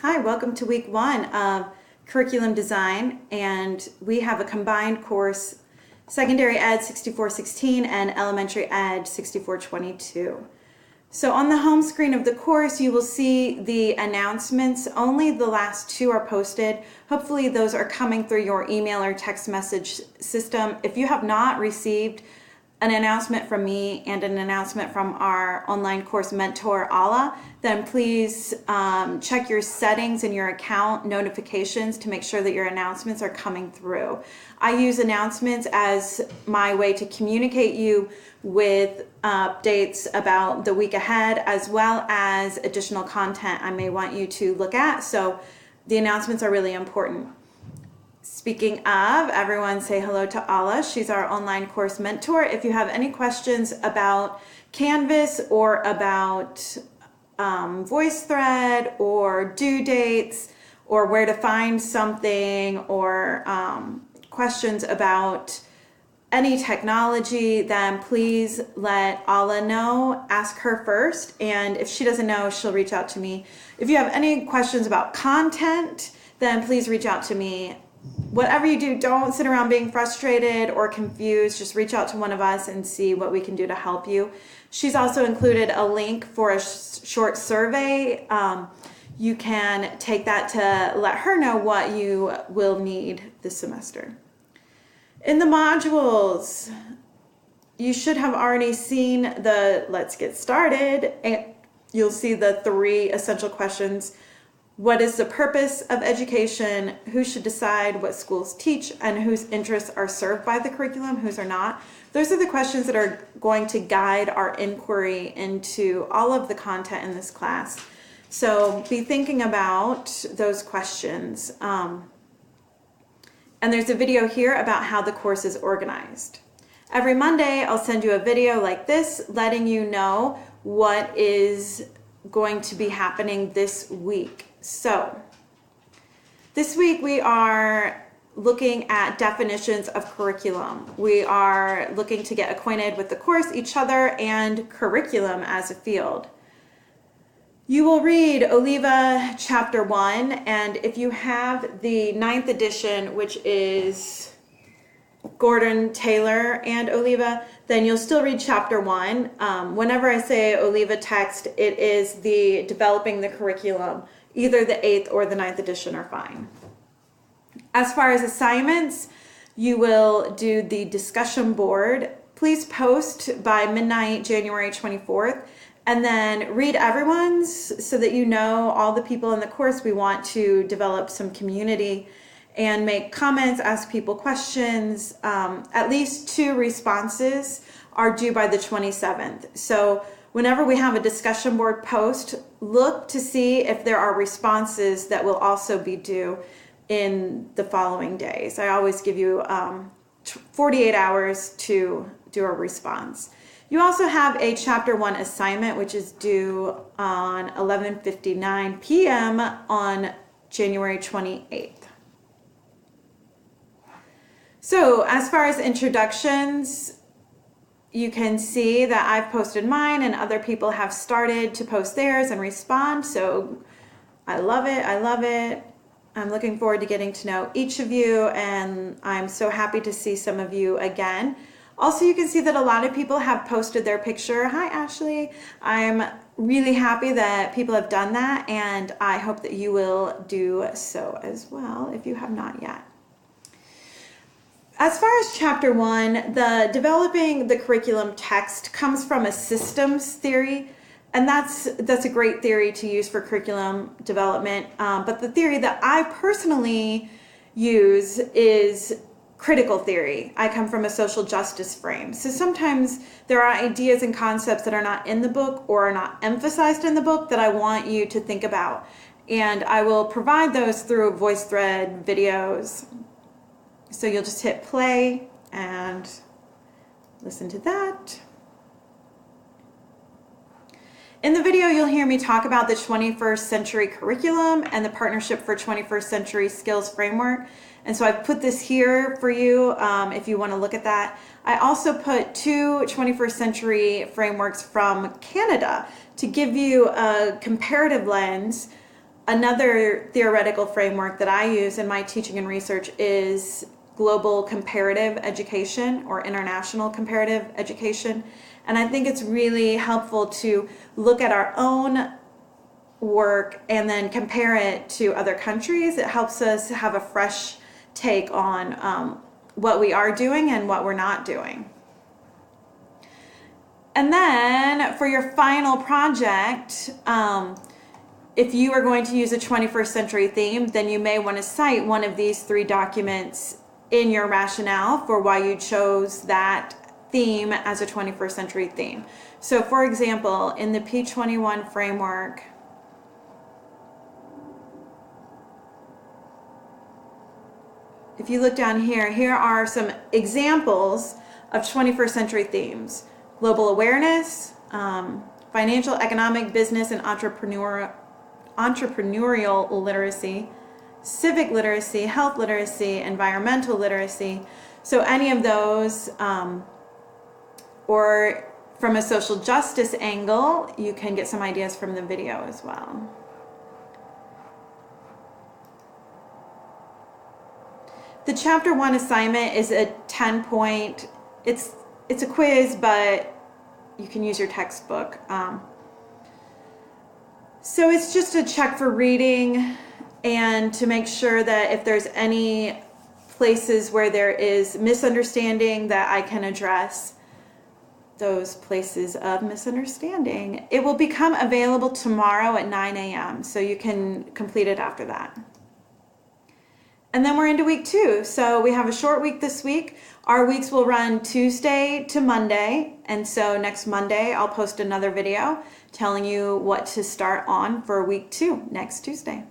Hi, welcome to week one of curriculum design, and we have a combined course, secondary ed 6416 and elementary ed 6422. So on the home screen of the course, you will see the announcements. Only the last two are posted. Hopefully those are coming through your email or text message system. If you have not received an announcement from me and an announcement from our online course mentor, Ala, then please check your settings in your account notifications to make sure that your announcements are coming through. I use announcements as my way to communicate you with updates about the week ahead, as well as additional content I may want you to look at. So the announcements are really important. Speaking of, everyone say hello to Ala. She's our online course mentor. If you have any questions about Canvas or about VoiceThread or due dates or where to find something or questions about any technology, then please let Ala know. Ask her first, and if she doesn't know, she'll reach out to me. If you have any questions about content, then please reach out to me. Whatever you do, don't sit around being frustrated or confused. Just reach out to one of us and see what we can do to help you. She's also included a link for a short survey. You can take that to let her know what you will need this semester. In the modules, you should have already seen the Let's Get Started, and you'll see the 3 essential questions. What is the purpose of education? Who should decide what schools teach, and whose interests are served by the curriculum, whose are not? Those are the questions that are going to guide our inquiry into all of the content in this class. So be thinking about those questions. And there's a video here about how the course is organized. Every Monday, I'll send you a video like this, letting you know what is going to be happening this week. So this week we are looking at definitions of curriculum. We are looking to get acquainted with the course, each other, and curriculum as a field. You will read Oliva chapter 1, and if you have the 9th edition, which is Gordon, Taylor, and Oliva, then you'll still read chapter 1. Whenever I say Oliva text, it is the developing the curriculum. Either the 8th or the 9th edition are fine. As far as assignments, you will do the discussion board. Please post by midnight, January 24th, and then read everyone's so that you know all the people in the course. We want to develop some community and make comments, ask people questions. At least 2 responses are due by the 27th. So whenever we have a discussion board post, look to see if there are responses that will also be due in the following days. I always give you 48 hours to do a response. You also have a chapter 1 assignment, which is due on 11:59 p.m. on January 28th. So as far as introductions, you can see that I've posted mine and other people have started to post theirs and respond. So I love it. I love it. I'm looking forward to getting to know each of you, and I'm so happy to see some of you again. Also, you can see that a lot of people have posted their picture. Hi, Ashley. I'm really happy that people have done that, and I hope that you will do so as well if you have not yet. As far as chapter 1, the developing the curriculum text comes from a systems theory, and that's a great theory to use for curriculum development. But the theory that I personally use is critical theory. I come from a social justice frame. So sometimes there are ideas and concepts that are not in the book or are not emphasized in the book that I want you to think about. And I will provide those through VoiceThread videos. So you'll just hit play and listen to that. In the video, you'll hear me talk about the 21st century curriculum and the Partnership for 21st Century Skills Framework. And so I've put this here for you if you want to look at that. I also put 2 21st century frameworks from Canada to give you a comparative lens Another theoretical framework that I use in my teaching and research is global comparative education or international comparative education. And I think it's really helpful to look at our own work and then compare it to other countries. It helps us have a fresh take on what we are doing and what we're not doing. And then for your final project, if you are going to use a 21st century theme, then you may want to cite one of these 3 documents in your rationale for why you chose that theme as a 21st century theme. So for example, in the P21 framework, if you look down here, here are some examples of 21st century themes: global awareness, financial, economic, business, and entrepreneurial literacy, civic literacy, health literacy, environmental literacy. So any of those, or from a social justice angle, you can get some ideas from the video as well. The chapter 1 assignment is a 10-point, it's a quiz, but you can use your textbook. So it's just a check for reading and to make sure that if there's any places where there is misunderstanding, that I can address those places of misunderstanding. It will become available tomorrow at 9 a.m. so you can complete it after that. And then we're into week 2. So we have a short week this week. Our weeks will run Tuesday to Monday. And so next Monday, I'll post another video telling you what to start on for week 2 next Tuesday.